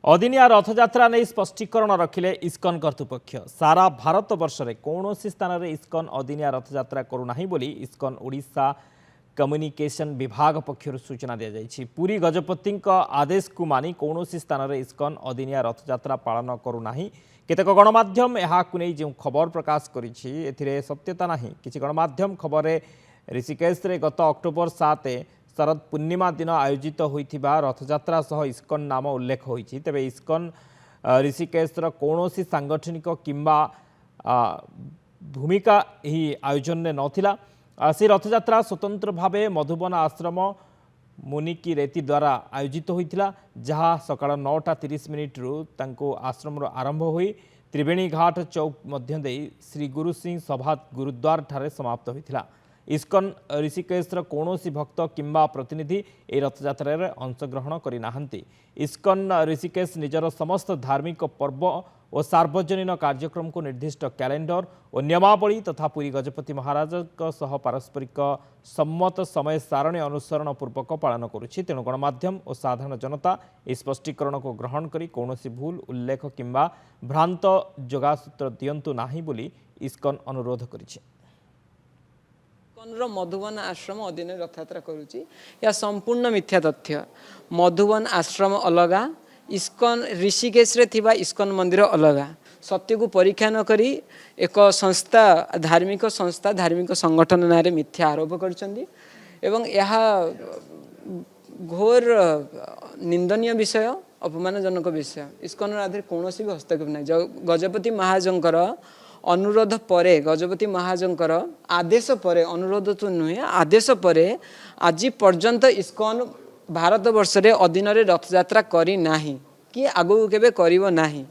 अदिनिया रथयात्रा नहीं स्पष्टीकरण रखिले इस्कन कर्तृपक्ष सारा भारत वर्ष में कौन स्थान में इस्कन अदिनिया रथयात्रा करूना बोली इस्कन ओडिशा कम्युनिकेशन विभाग पक्षर सूचना दी जाइछि। पुरी गजपति आदेश को मानि कौन स्थान में इस्कन अदिनिया रथयात्रा पालन करूना केतेक गणमाध्यम यहाकु नहीं जो खबर प्रकाश करिछि सत्यता नहीं। किछि गणमाध्यम खबर ऋषिकेश रे गत अक्टोबर 7 शरद पूर्णिमा दिन आयोजित होइथिबा रथयात्रा सह इस्कन नाम उल्लेख होइछि। तेबे इस्कन ऋषिकेशर कौनसी सांगठनिक किंबा भूमिका ही आयोजन में नथिला। से रथयात्रा स्वतंत्र भावे मधुबन आश्रम मुनिकी रेती द्वारा आयोजित होइथिला, जहाँ सकाळ 9:30 रु तांको आश्रम आरंभ होई त्रिवेणी घाट चौक मध्य देई श्री गुरु सिंह सभा गुरुद्वार ठारे समाप्त होइथिला। इस्कन ऋषिकेशर कौनसी भक्त किंबा प्रतिनिधि ए रथयात्रा रे अंशग्रहण करि नाहंती। इस्कन ऋषिकेश निजर समस्त धार्मिक पर्व और सार्वजनिक कार्यक्रम को निर्दिष्ट कैलेंडर और नियमावली तथा पुरी गजपति महाराज सह पारस्परिक सम्मत समय सारणी अनुसरण पूर्वक पालन करुछि। तेणु गणमाध्यम और साधारण जनता इस स्पष्टीकरण को ग्रहण करी कौनसी भूल उल्लेख किंबा भ्रांत जोगासूत्र दियंतु नाही बोली इस्कन अनुरोध करिछि। मधुबन आश्रम अधीन रथयात्रा करुच्ची या संपूर्ण मिथ्या तथ्य। मधुबन आश्रम अलगा, इस्कन ऋषिकेश रे थिबा इस्कन मंदिर अलगा। सत्य को परीक्षा न करी एक संस्था धार्मिक संगठन नारे मिथ्या आरोप करछंदी एवं यह घोर निंदनीय विषय, अपमानजनक विषय। इस्कन आधार कौन भी हस्तक्षेप ना। गजपति महाराजंकर अनुरोध परे, गजपति महाराजंकर आदेश परे, अनुरोध तो नुहे आदेश परे आज पर्यंत इस्कन भारत वर्ष रे अधीन रे रथयात्रा करी नाही कि आगु केबे करिवो नाही।